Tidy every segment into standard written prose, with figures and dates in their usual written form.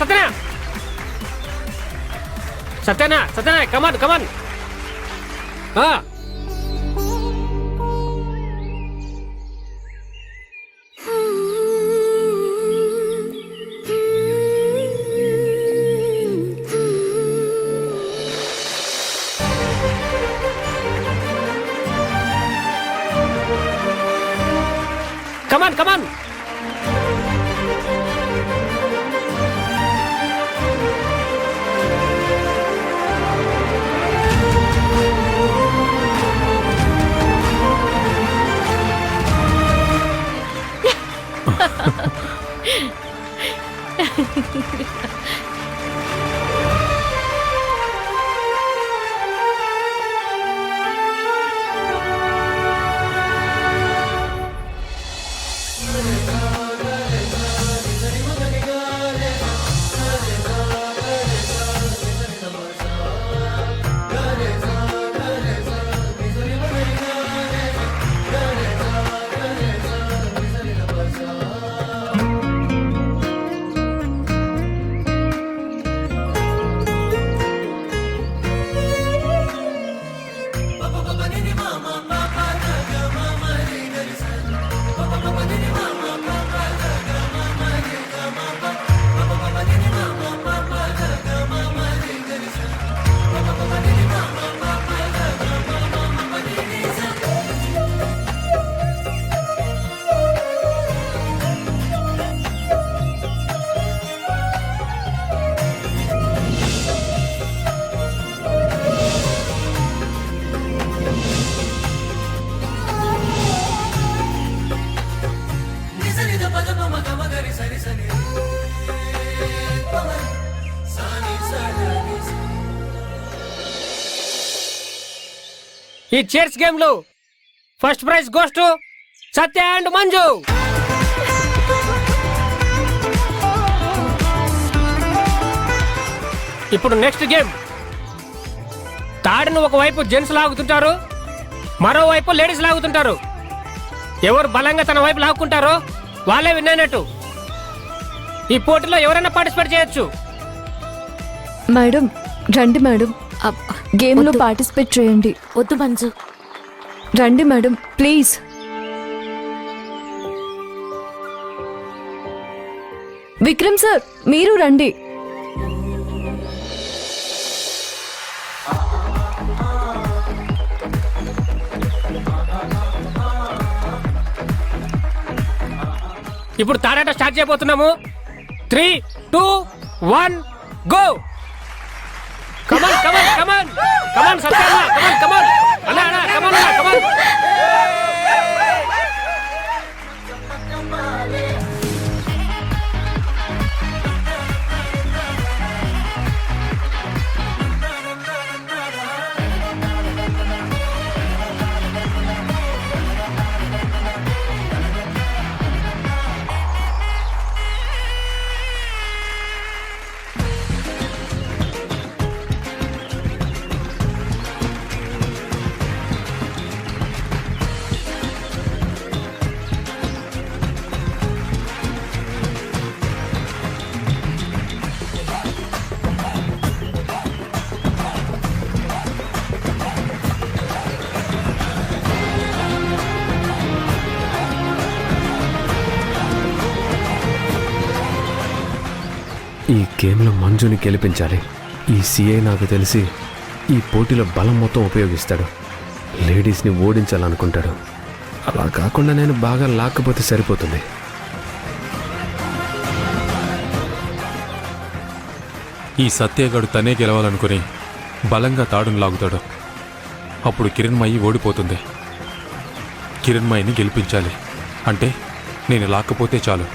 సత్యనా సత్యనా సత్యనా కమాన్ కమాన్. కమాన్ కమాన్. ఈ chairs game లో first prize goes to Satya and Manju. ఇప్పుడు నెక్స్ట్ గేమ్. తాడును ఒకవైపు జెంట్స్ లాగుతుంటారు, మరోవైపు లేడీస్ లాగుతుంటారు. ఎవరు బలంగా తన వైపు లాక్కుంటారో వాళ్ళే విన్ అయినట్టు. ఈ పోటీలో ఎవరైనా పార్టిసిపేట్ చేయొచ్చు. మేడం రండి మేడం, గేమ్ లో పార్టిసిపేట్ చేయండి. వద్దు మంజు, రండి మేడం ప్లీజ్. విక్రమ్ సార్ మీరు రండి. ఇప్పుడు తాడాట స్టార్ట్ చేయబోతున్నాము. 3, 2, 1 గో. కమాన్ కమాన్ కమాన్ కమాన్ సత్య కమాన్ కమాన్ అన్నా అన్నా కమాన్ అన్నా కమాన్. ఈ గేమ్లో మంజుని గెలిపించాలి. ఈ సిఐ నాకు తెలిసి ఈ పోటీలో బలం మొత్తం ఉపయోగిస్తాడు, లేడీస్ని ఓడించాలనుకుంటాడు. అలా కాకుండా నేను బాగా లాక్కపోతే సరిపోతుంది. ఈ సత్యగాడు తనే గెలవాలనుకుని బలంగా తాడును లాగుతాడు. అప్పుడు కిరణ్మయి ఓడిపోతుంది. కిరణ్మయిని గెలిపించాలి అంటే నేను లాక్కపోతే చాలు.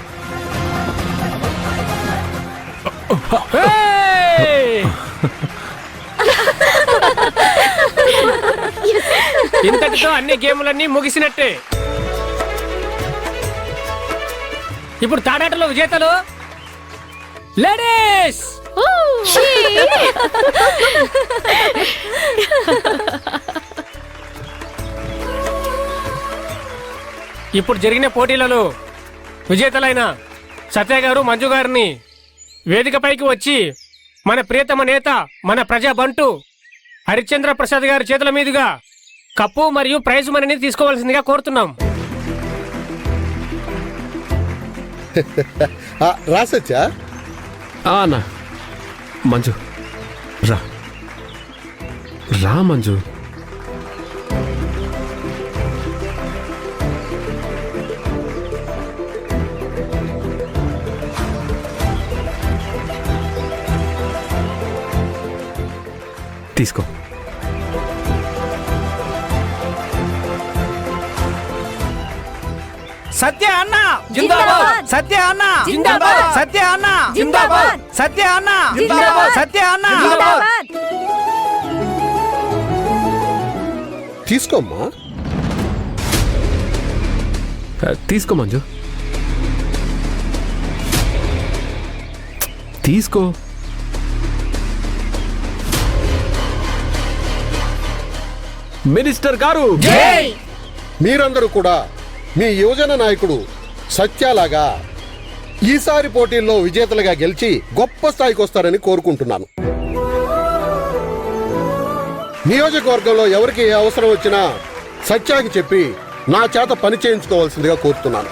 ఇంతటితో అన్ని గేములన్నీ ముగిసినట్టే. ఇప్పుడు తాడాటలో విజేతలు లేడీస్. ఇప్పుడు జరిగిన పోటీలలో విజేతలైన సత్య గారు మంజు గారిని వేదికపైకి వచ్చి మన ప్రియతమ నేత మన ప్రజా బంటు హరిశ్చంద్ర ప్రసాద్ గారి చేతుల మీదుగా కప్పు మరియు ప్రైజ్ మనీని తీసుకోవాల్సిందిగా కోరుతున్నాం. రా సత్య. అన్నా మంజు రా రా మంజు. తీసుకో. సత్య అన్న జిందాబాద్. సత్య అన్న జిందాబాద్. సత్య అన్న జిందాబాద్. సత్య అన్న జిందాబాద్. సత్య అన్న జిందాబాద్. తీసుకోమ్మా. తీసుకో మంజు, తీసుకో. మినిస్టర్ గారు, మీరందరూ కూడా మీ యువజన నాయకుడు సత్యాలాగా ఈసారి పోటీల్లో విజేతలుగా గెలిచి గొప్ప స్థాయికి వస్తారని కోరుకుంటున్నాను. నియోజకవర్గంలో ఎవరికి ఏ అవసరం వచ్చినా సత్యాకి చెప్పి నా చేత పని చేయించుకోవాల్సిందిగా కోరుతున్నాను.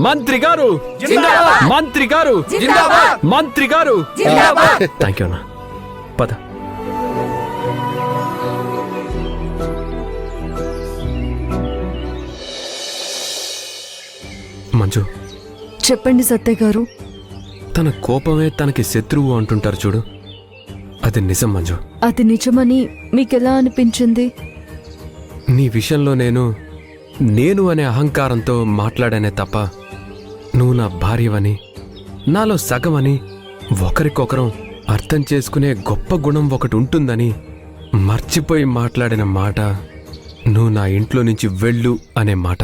మంత్రి గారు, జిందాబాద్. మంత్రి గారు, జిందాబాద్. మంత్రి గారు. జిందాబాద్. థ్యాంక్ యూ అన్న. పద. మంజు, చెప్పండి సత్య గారు. తన కోపమే తనకి శత్రువు అంటుంటారు చూడు, అది నిజం మంజు. అది నిజమని మీకెలా అనిపించింది? నీ విషయంలో నేను అనే అహంకారంతో మాట్లాడానే తప్ప నువ్వు నా భార్యవని, నాలో సగమని, ఒకరికొకరం అర్థం చేసుకునే గొప్ప గుణం ఒకటి ఉంటుందని మర్చిపోయి మాట్లాడిన మాట నువ్వు నా ఇంట్లో నుంచి వెళ్ళు అనే మాట.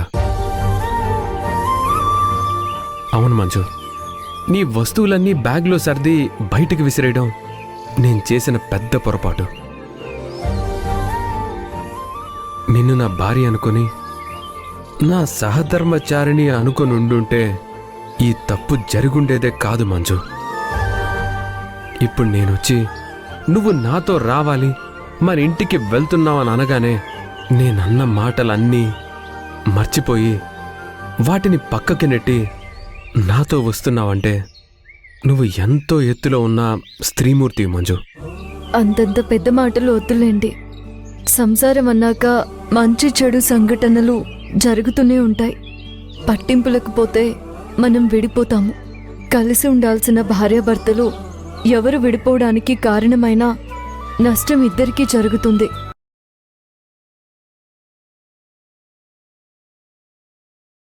అవును మంజు, నీ వస్తువులన్నీ బ్యాగ్లో సర్ది బయటికి విసిరేయడం నేను చేసిన పెద్ద పొరపాటు. నిన్ను నా భార్య అనుకుని, నా సహధర్మచారిణి అనుకుని ఉండుంటే ఈ తప్పు జరుగుండేదే కాదు మంజు. ఇప్పుడు నేనొచ్చి నువ్వు నాతో రావాలి, మన ఇంటికి వెళ్తున్నావని అనగానే నేనన్న మాటలన్నీ మర్చిపోయి వాటిని పక్కకి నెట్టి నాతో వస్తున్నావంటే నువ్వు ఎంతో ఎత్తులో ఉన్న స్త్రీమూర్తి మంజు. అంతంత పెద్ద మాటలు వద్దులేండి. సంసారం అన్నాక మంచి చెడు సంఘటనలు జరుగుతూనే ఉంటాయి. పట్టింపులకు పోతే మనం విడిపోతాము. కలిసి ఉండాల్సిన భార్యాభర్తలు ఎవరు విడిపోవడానికి కారణమైనా నష్టం ఇద్దరికీ జరుగుతుంది.